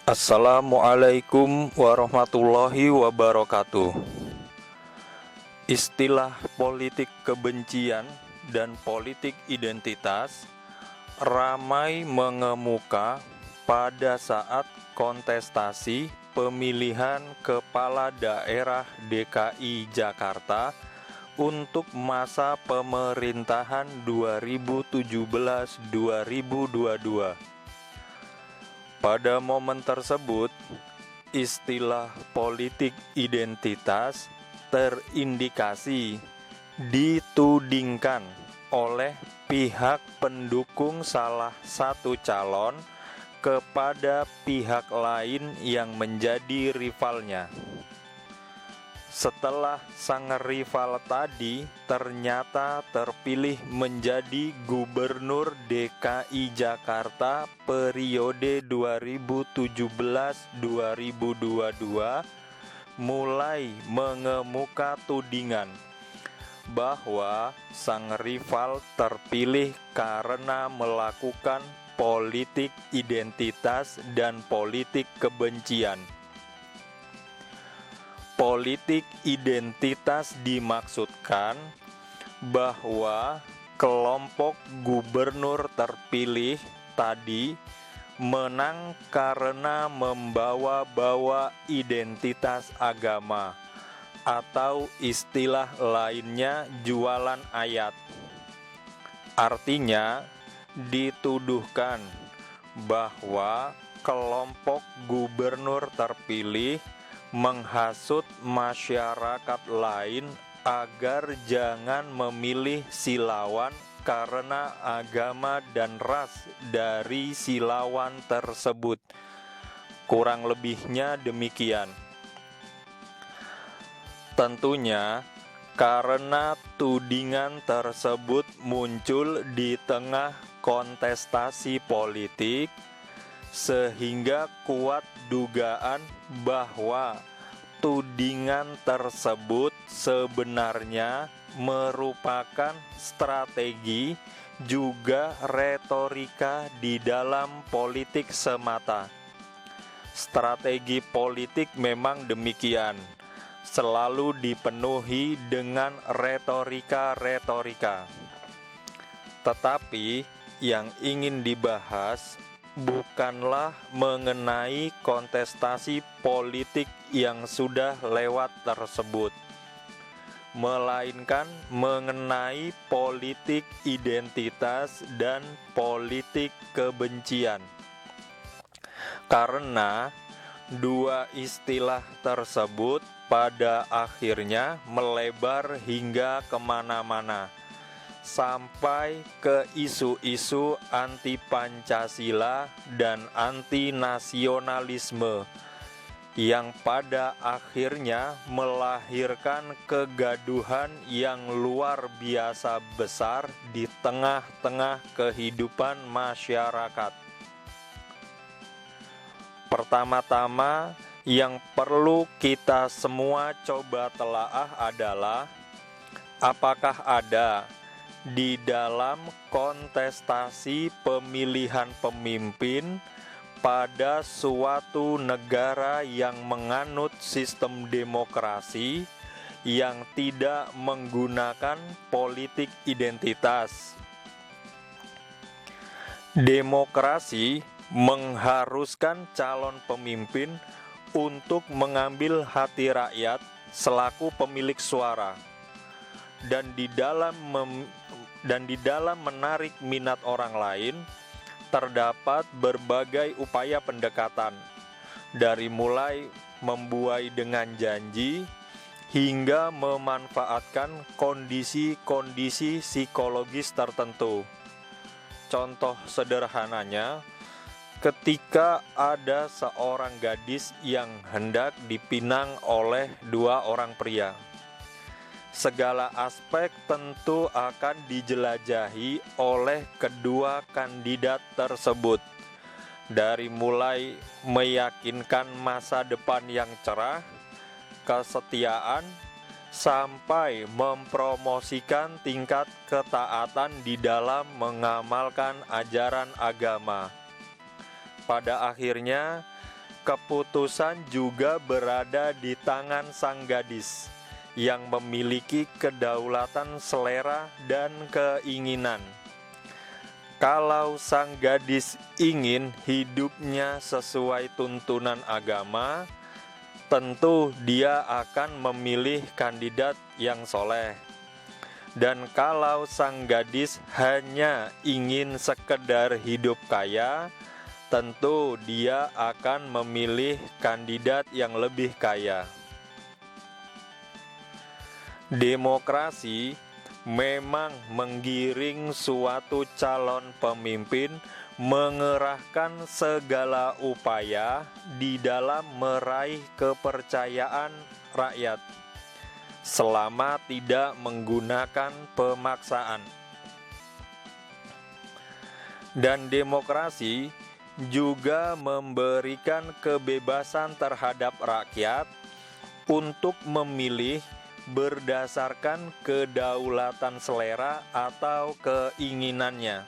Assalamualaikum warahmatullahi wabarakatuh. Istilah politik kebencian dan politik identitas ramai mengemuka pada saat kontestasi pemilihan kepala daerah DKI Jakarta untuk masa pemerintahan 2017-2022. Pada momen tersebut, istilah politik identitas terindikasi ditudingkan oleh pihak pendukung salah satu calon kepada pihak lain yang menjadi rivalnya. Setelah sang rival tadi ternyata terpilih menjadi Gubernur DKI Jakarta periode 2017-2022, mulai mengemuka tudingan bahwa sang rival terpilih karena melakukan politik identitas dan politik kebencian. Politik identitas dimaksudkan bahwa kelompok gubernur terpilih tadi menang karena membawa-bawa identitas agama, atau istilah lainnya jualan ayat. Artinya, dituduhkan bahwa kelompok gubernur terpilih menghasut masyarakat lain agar jangan memilih si lawan karena agama dan ras dari si lawan tersebut. Kurang lebihnya demikian. Tentunya karena tudingan tersebut muncul di tengah kontestasi politik, sehingga kuat dugaan bahwa tudingan tersebut sebenarnya merupakan strategi juga retorika di dalam politik semata. Strategi politik memang demikian, selalu dipenuhi dengan retorika-retorika. Tetapi yang ingin dibahas bukanlah mengenai kontestasi politik yang sudah lewat tersebut, melainkan mengenai politik identitas dan politik kebencian. Karena dua istilah tersebut pada akhirnya melebar hingga kemana-mana, sampai ke isu-isu anti-Pancasila dan anti-nasionalisme yang pada akhirnya melahirkan kegaduhan yang luar biasa besar di tengah-tengah kehidupan masyarakat. Pertama-tama yang perlu kita semua coba telaah adalah apakah ada di dalam kontestasi pemilihan pemimpin pada suatu negara yang menganut sistem demokrasi yang tidak menggunakan politik identitas. Demokrasi mengharuskan calon pemimpin untuk mengambil hati rakyat selaku pemilik suara, dan di dalam menarik minat orang lain terdapat berbagai upaya pendekatan, dari mulai membuai dengan janji hingga memanfaatkan kondisi-kondisi psikologis tertentu. Contoh sederhananya, ketika ada seorang gadis yang hendak dipinang oleh dua orang pria, segala aspek tentu akan dijelajahi oleh kedua kandidat tersebut, dari mulai meyakinkan masa depan yang cerah, kesetiaan, sampai mempromosikan tingkat ketaatan di dalam mengamalkan ajaran agama. Pada akhirnya, keputusan juga berada di tangan sang gadis yang memiliki kedaulatan selera dan keinginan. Kalau sang gadis ingin hidupnya sesuai tuntunan agama, tentu dia akan memilih kandidat yang soleh. Dan kalau sang gadis hanya ingin sekedar hidup kaya, tentu dia akan memilih kandidat yang lebih kaya. Demokrasi memang menggiring suatu calon pemimpin mengerahkan segala upaya di dalam meraih kepercayaan rakyat, selama tidak menggunakan pemaksaan. Dan demokrasi juga memberikan kebebasan terhadap rakyat untuk memilih berdasarkan kedaulatan selera atau keinginannya.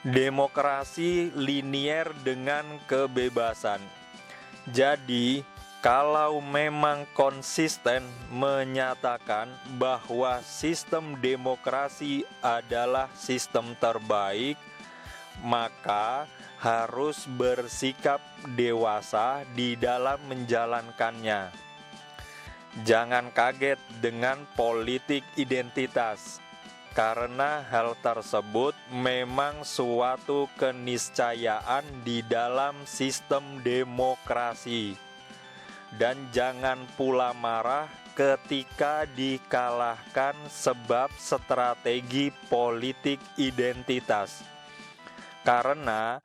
Demokrasi linier dengan kebebasan. Jadi, kalau memang konsisten menyatakan bahwa sistem demokrasi adalah sistem terbaik, maka harus bersikap dewasa di dalam menjalankannya. Jangan kaget dengan politik identitas, karena hal tersebut memang suatu keniscayaan di dalam sistem demokrasi. Dan jangan pula marah ketika dikalahkan sebab strategi politik identitas, karena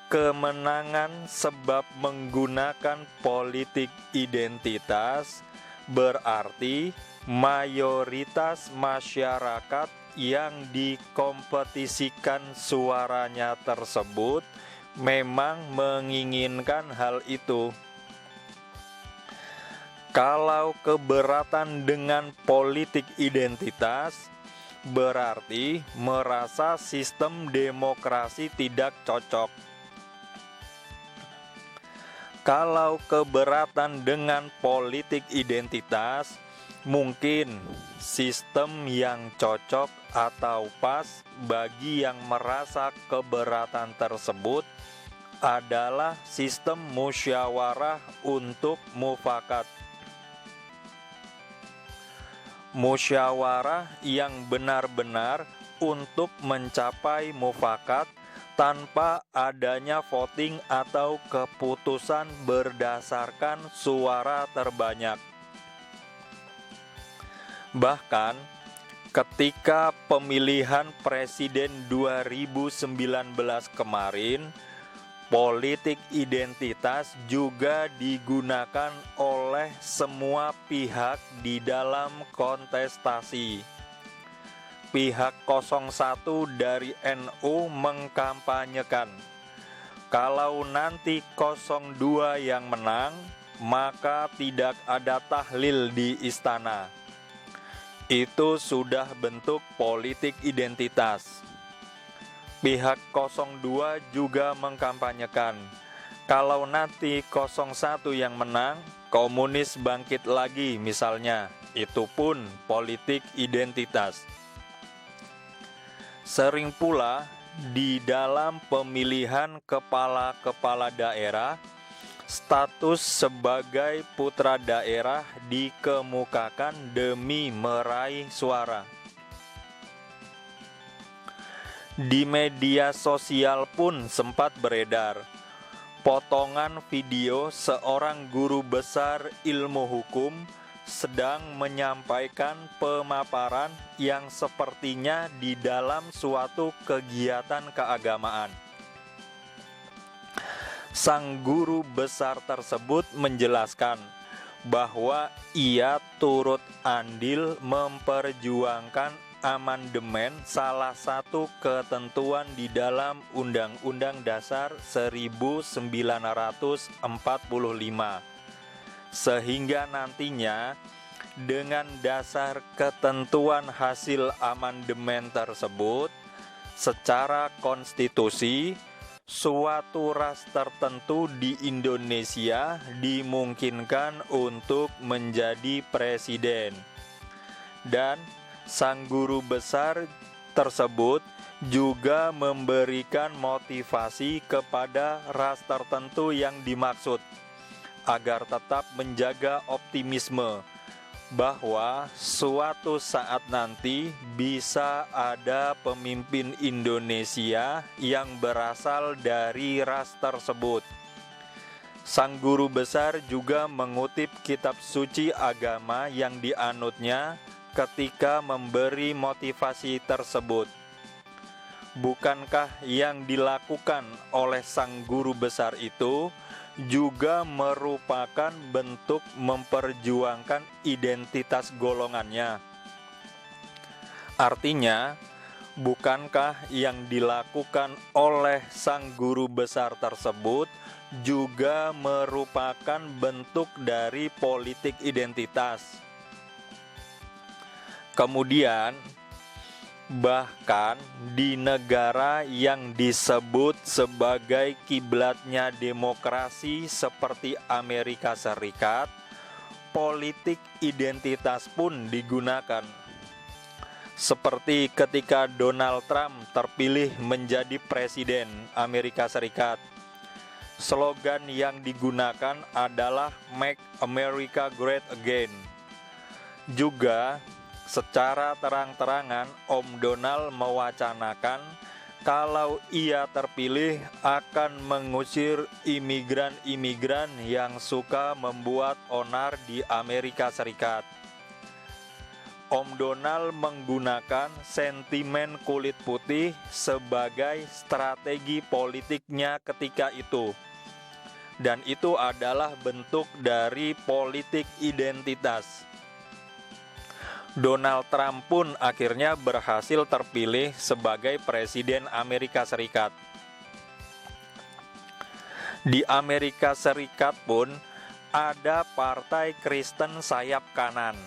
kemenangan sebab menggunakan politik identitas berarti mayoritas masyarakat yang dikompetisikan suaranya tersebut memang menginginkan hal itu. Kalau keberatan dengan politik identitas, berarti merasa sistem demokrasi tidak cocok. Kalau keberatan dengan politik identitas, mungkin sistem yang cocok atau pas bagi yang merasa keberatan tersebut adalah sistem musyawarah untuk mufakat. Musyawarah yang benar-benar untuk mencapai mufakat tanpa adanya voting atau keputusan berdasarkan suara terbanyak. Bahkan, ketika pemilihan presiden 2019 kemarin, politik identitas juga digunakan oleh semua pihak di dalam kontestasi. Pihak 01 dari NU mengkampanyekan, kalau nanti 02 yang menang, maka tidak ada tahlil di istana. Itu sudah bentuk politik identitas. Pihak 02 juga mengkampanyekan, kalau nanti 01 yang menang, komunis bangkit lagi misalnya. Itu pun politik identitas. Sering pula di dalam pemilihan kepala-kepala daerah, status sebagai putra daerah dikemukakan demi meraih suara. Di media sosial pun sempat beredar potongan video seorang guru besar ilmu hukum sedang menyampaikan pemaparan yang sepertinya di dalam suatu kegiatan keagamaan. Sang guru besar tersebut menjelaskan bahwa ia turut andil memperjuangkan amandemen salah satu ketentuan di dalam Undang-Undang Dasar 1945, sehingga nantinya dengan dasar ketentuan hasil amandemen tersebut, secara konstitusi suatu ras tertentu di Indonesia dimungkinkan untuk menjadi presiden. Dan sang guru besar tersebut juga memberikan motivasi kepada ras tertentu yang dimaksud agar tetap menjaga optimisme bahwa suatu saat nanti bisa ada pemimpin Indonesia yang berasal dari ras tersebut. Sang guru besar juga mengutip kitab suci agama yang dianutnya ketika memberi motivasi tersebut. Bukankah yang dilakukan oleh sang guru besar itu juga merupakan bentuk memperjuangkan identitas golongannya? Artinya, bukankah yang dilakukan oleh sang guru besar tersebut juga merupakan bentuk dari politik identitas? Kemudian, bahkan di negara yang disebut sebagai kiblatnya demokrasi seperti Amerika Serikat, politik identitas pun digunakan. Seperti ketika Donald Trump terpilih menjadi presiden Amerika Serikat, slogan yang digunakan adalah Make America Great Again. Juga secara terang-terangan Om Donald mewacanakan kalau ia terpilih akan mengusir imigran-imigran yang suka membuat onar di Amerika Serikat. Om Donald menggunakan sentimen kulit putih sebagai strategi politiknya ketika itu. Dan itu adalah bentuk dari politik identitas. Donald Trump pun akhirnya berhasil terpilih sebagai presiden Amerika Serikat. Di Amerika Serikat pun ada Partai Kristen sayap kanan,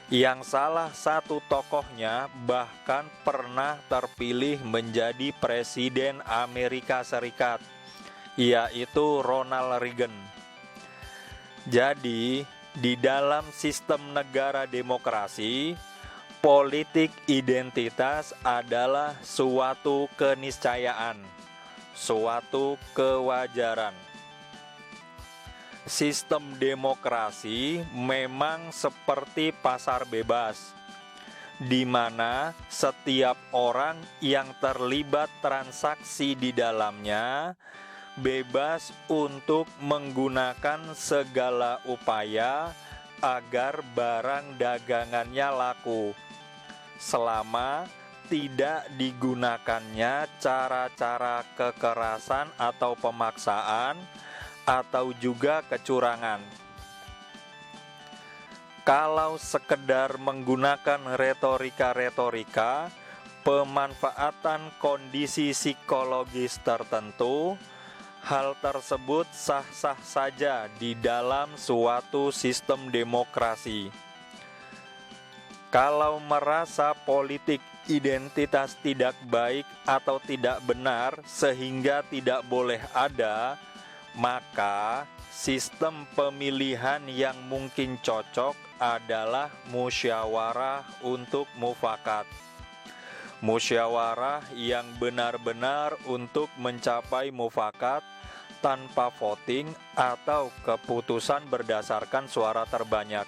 yang salah satu tokohnya bahkan pernah terpilih menjadi presiden Amerika Serikat, yaitu Ronald Reagan. Jadi, di dalam sistem negara demokrasi, politik identitas adalah suatu keniscayaan, suatu kewajaran. Sistem demokrasi memang seperti pasar bebas, di mana setiap orang yang terlibat transaksi di dalamnya bebas untuk menggunakan segala upaya agar barang dagangannya laku, selama tidak digunakannya cara-cara kekerasan atau pemaksaan atau juga kecurangan. Kalau sekedar menggunakan retorika-retorika, pemanfaatan kondisi psikologis tertentu, hal tersebut sah-sah saja di dalam suatu sistem demokrasi. Kalau merasa politik identitas tidak baik atau tidak benar sehingga tidak boleh ada, maka sistem pemilihan yang mungkin cocok adalah musyawarah untuk mufakat. Musyawarah yang benar-benar untuk mencapai mufakat tanpa voting atau keputusan berdasarkan suara terbanyak.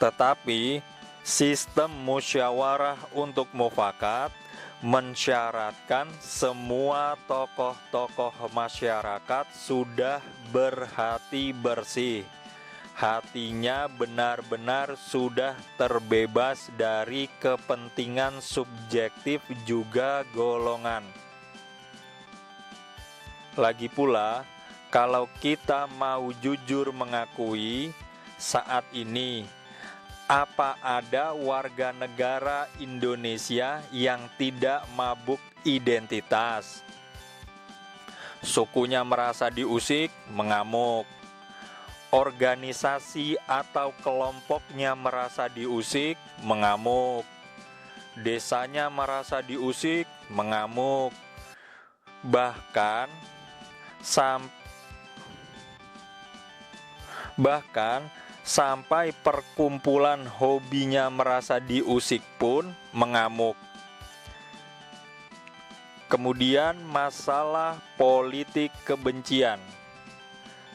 Tetapi sistem musyawarah untuk mufakat mensyaratkan semua tokoh-tokoh masyarakat sudah berhati bersih. Hatinya benar-benar sudah terbebas dari kepentingan subjektif juga golongan. Lagi pula, kalau kita mau jujur mengakui, saat ini apa ada warga negara Indonesia yang tidak mabuk identitas? Sukunya merasa diusik, mengamuk. Organisasi atau kelompoknya merasa diusik, mengamuk. Desanya merasa diusik, mengamuk. Bahkan sam- bahkan sampai perkumpulan hobinya merasa diusik pun mengamuk. Kemudian masalah politik kebencian.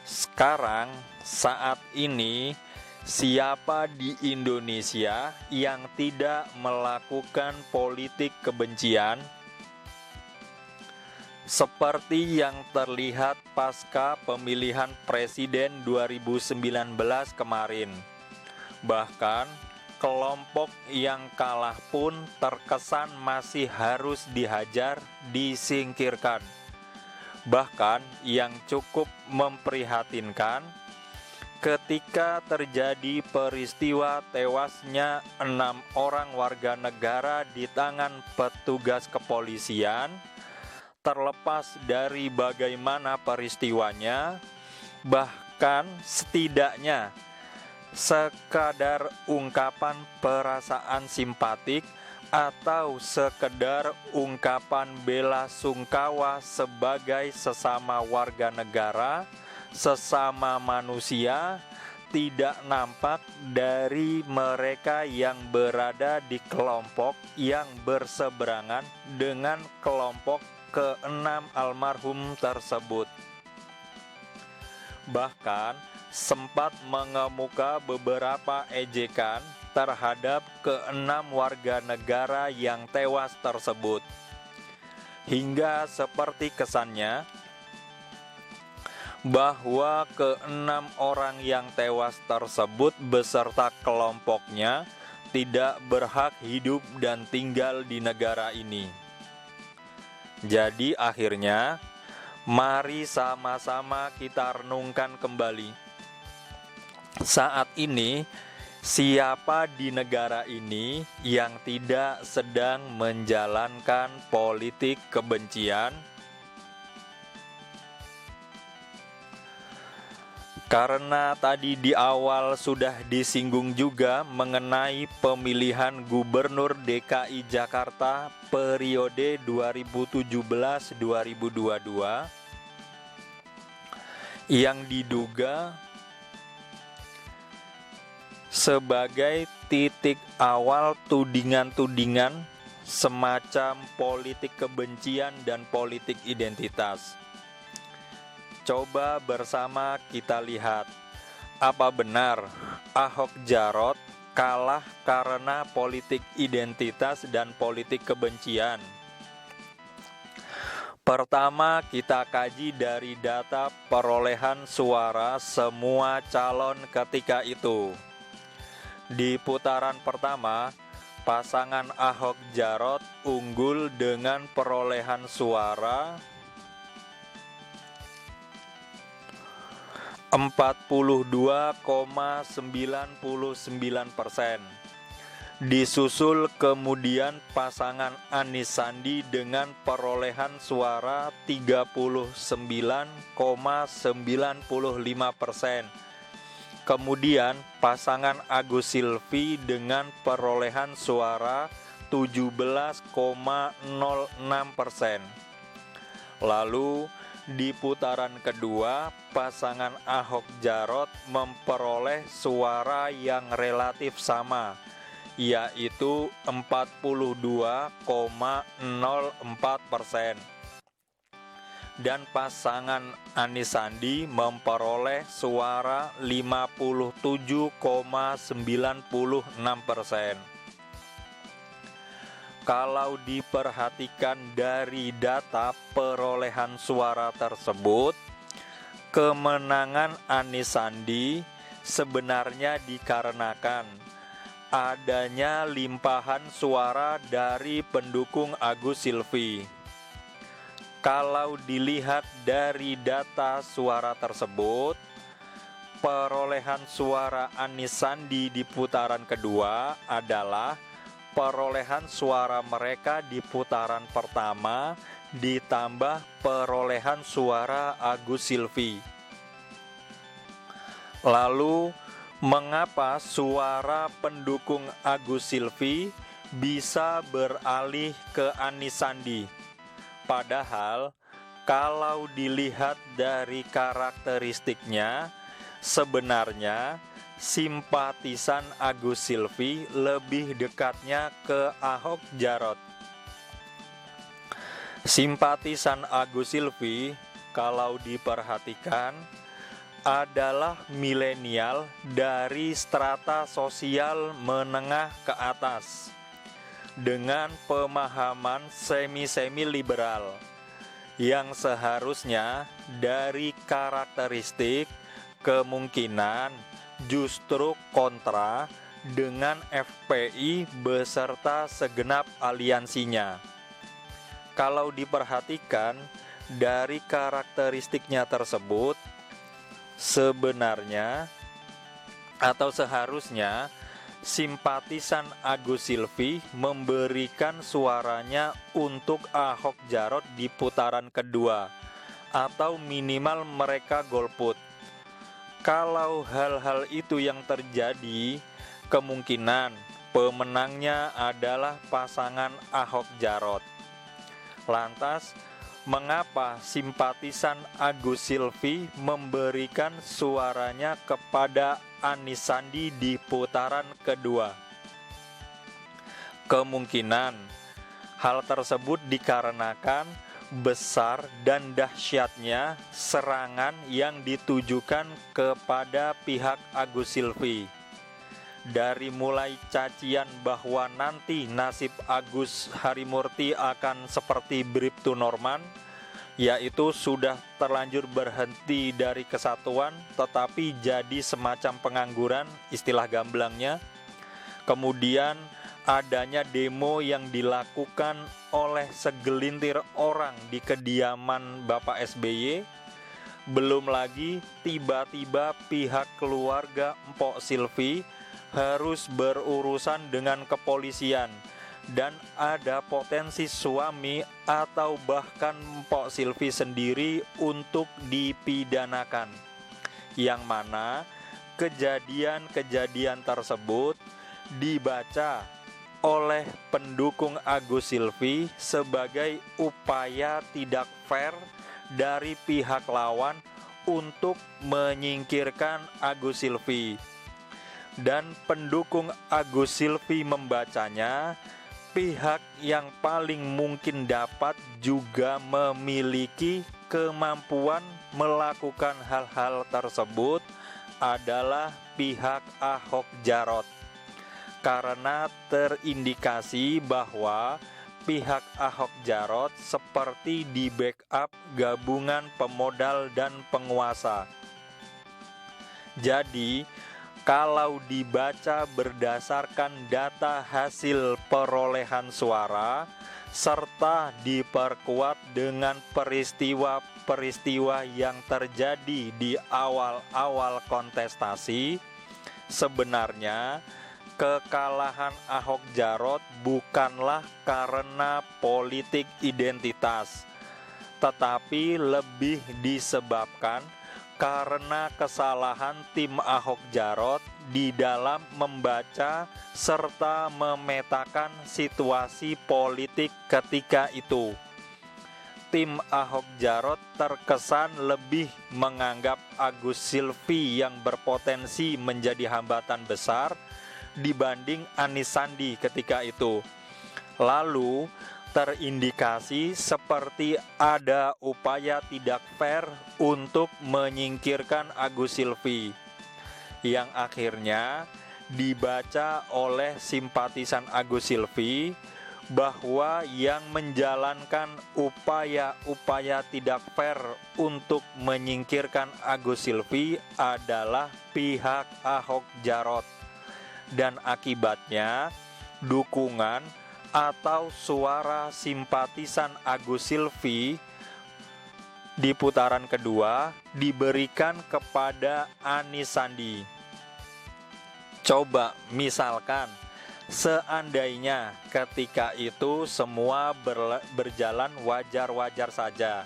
Sekarang, saat ini, siapa di Indonesia yang tidak melakukan politik kebencian? Seperti yang terlihat pasca pemilihan presiden 2019 kemarin. Bahkan, kelompok yang kalah pun terkesan masih harus dihajar, disingkirkan. Bahkan yang cukup memprihatinkan, ketika terjadi peristiwa tewasnya 6 orang warga negara di tangan petugas kepolisian, terlepas dari bagaimana peristiwanya, bahkan setidaknya sekadar ungkapan perasaan simpatik atau sekedar ungkapan bela sungkawa sebagai sesama warga negara, sesama manusia, tidak nampak dari mereka yang berada di kelompok yang berseberangan dengan kelompok keenam almarhum tersebut. Bahkan sempat mengemuka beberapa ejekan terhadap keenam warga negara yang tewas tersebut. Hingga seperti kesannya bahwa keenam orang yang tewas tersebut beserta kelompoknya tidak berhak hidup dan tinggal di negara ini. Jadi akhirnya, mari sama-sama kita renungkan kembali. Saat ini, siapa di negara ini yang tidak sedang menjalankan politik kebencian? Karena tadi di awal sudah disinggung juga mengenai pemilihan Gubernur DKI Jakarta periode 2017-2022 yang diduga sebagai titik awal tudingan-tudingan semacam politik kebencian dan politik identitas. Coba bersama kita lihat, apa benar Ahok Jarot kalah karena politik identitas dan politik kebencian? Pertama, kita kaji dari data perolehan suara semua calon ketika itu. Di putaran pertama, pasangan Ahok Jarot unggul dengan perolehan suara 42,99%. Disusul kemudian pasangan Anies Sandi dengan perolehan suara 39,95%. Kemudian pasangan Agus Silvi dengan perolehan suara 17,06%. Lalu di putaran kedua, pasangan Ahok Jarot memperoleh suara yang relatif sama, yaitu 42,04%. Dan pasangan Anies Sandi memperoleh suara 57,96%. Kalau diperhatikan dari data perolehan suara tersebut, kemenangan Anies Sandi sebenarnya dikarenakan adanya limpahan suara dari pendukung Agus Silvi. Kalau dilihat dari data suara tersebut, perolehan suara Anies Sandi di putaran kedua adalah perolehan suara mereka di putaran pertama ditambah perolehan suara Agus Silvi. Lalu, mengapa suara pendukung Agus Silvi bisa beralih ke Anies Sandi? Padahal Kalau dilihat dari karakteristiknya, sebenarnya simpatisan Agus Silvi lebih dekatnya ke Ahok Jarot. Simpatisan Agus Silvi, kalau diperhatikan, adalah milenial dari strata sosial menengah ke atas dengan pemahaman semi-semi liberal yang seharusnya dari karakteristik kemungkinan justru kontra dengan FPI beserta segenap aliansinya. Kalau diperhatikan dari karakteristiknya tersebut, sebenarnya atau seharusnya simpatisan Agus Silvi memberikan suaranya untuk Ahok Jarot di putaran kedua, atau minimal mereka golput. Kalau hal-hal itu yang terjadi, kemungkinan pemenangnya adalah pasangan Ahok Jarot. Lantas, mengapa simpatisan Agus Silvi memberikan suaranya kepada Anis Sandi di putaran kedua? Kemungkinan hal tersebut dikarenakan besar dan dahsyatnya serangan yang ditujukan kepada pihak Agus Silvi. Dari mulai cacian bahwa nanti nasib Agus Harimurti akan seperti Bribtu Norman, yaitu sudah terlanjur berhenti dari kesatuan tetapi jadi semacam pengangguran, istilah gamblangnya. Kemudian adanya demo yang dilakukan oleh segelintir orang di kediaman Bapak SBY. Belum lagi tiba-tiba pihak keluarga Mpok Silvi harus berurusan dengan kepolisian, dan ada potensi suami atau bahkan Mpok Silvi sendiri untuk dipidanakan, yang mana kejadian-kejadian tersebut dibaca oleh pendukung Agus Silvi sebagai upaya tidak fair dari pihak lawan untuk menyingkirkan Agus Silvi. Dan pendukung Agus Silvi membacanya, pihak yang paling mungkin dapat juga memiliki kemampuan melakukan hal-hal tersebut adalah pihak Ahok Jarot, karena terindikasi bahwa pihak Ahok Jarot seperti di backup gabungan pemodal dan penguasa. Jadi, kalau dibaca berdasarkan data hasil perolehan suara serta diperkuat dengan peristiwa-peristiwa yang terjadi di awal-awal kontestasi, sebenarnya kekalahan Ahok Jarot bukanlah karena politik identitas, tetapi lebih disebabkan karena kesalahan tim Ahok Jarot di dalam membaca serta memetakan situasi politik ketika itu. Tim Ahok Jarot terkesan lebih menganggap Agus Silvi yang berpotensi menjadi hambatan besar dibanding Anis Sandi ketika itu. Lalu terindikasi seperti ada upaya tidak fair untuk menyingkirkan Agus Silvi, yang akhirnya dibaca oleh simpatisan Agus Silvi bahwa yang menjalankan upaya-upaya tidak fair untuk menyingkirkan Agus Silvi adalah pihak Ahok Jarot, dan akibatnya dukungan atau suara simpatisan Agus Silvi di putaran kedua diberikan kepada Anis Sandi. Coba misalkan seandainya ketika itu semua berjalan wajar-wajar saja,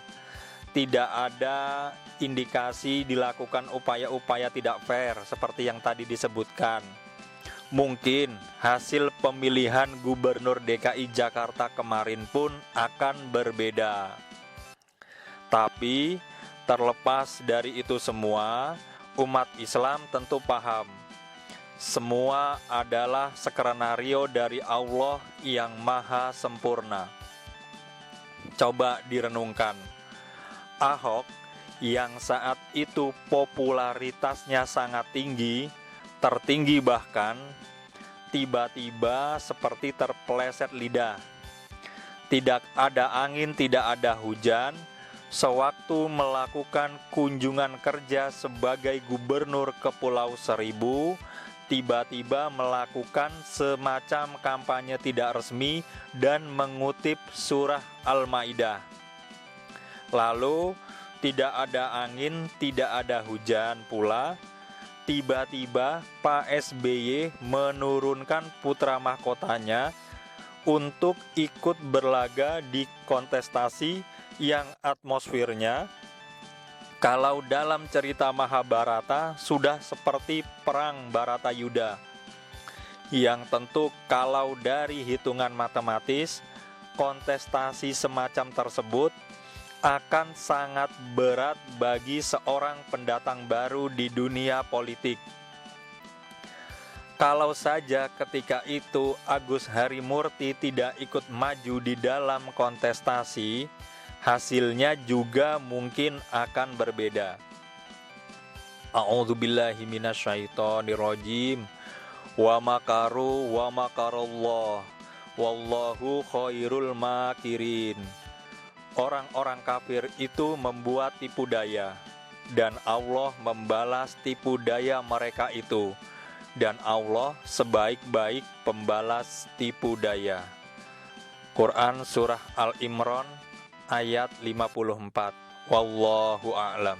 tidak ada indikasi dilakukan upaya-upaya tidak fair seperti yang tadi disebutkan, mungkin hasil pemilihan Gubernur DKI Jakarta kemarin pun akan berbeda. Tapi terlepas dari itu semua, umat Islam tentu paham semua adalah skenario dari Allah yang maha sempurna. Coba direnungkan, Ahok yang saat itu popularitasnya sangat tinggi, tertinggi bahkan, tiba-tiba seperti terpeleset lidah. Tidak ada angin, tidak ada hujan, sewaktu melakukan kunjungan kerja sebagai gubernur ke Pulau Seribu, tiba-tiba melakukan semacam kampanye tidak resmi dan mengutip surah Al-Maidah. Lalu tidak ada angin, tidak ada hujan pula, tiba-tiba Pak SBY menurunkan putra mahkotanya untuk ikut berlaga di kontestasi yang atmosfernya, kalau dalam cerita Mahabharata, sudah seperti perang Baratayuda, yang tentu kalau dari hitungan matematis, kontestasi semacam tersebut akan sangat berat bagi seorang pendatang baru di dunia politik. Kalau saja ketika itu Agus Harimurti tidak ikut maju di dalam kontestasi, hasilnya juga mungkin akan berbeda. A'udzubillahi minasyaitonirrajim. Wa makaru wa makarallah. Wallahu khairul makirin. Orang-orang kafir itu membuat tipu daya, dan Allah membalas tipu daya mereka itu. Dan Allah sebaik-baik pembalas tipu daya. Quran Surah Al-Imran ayat 54. Wallahu a'lam.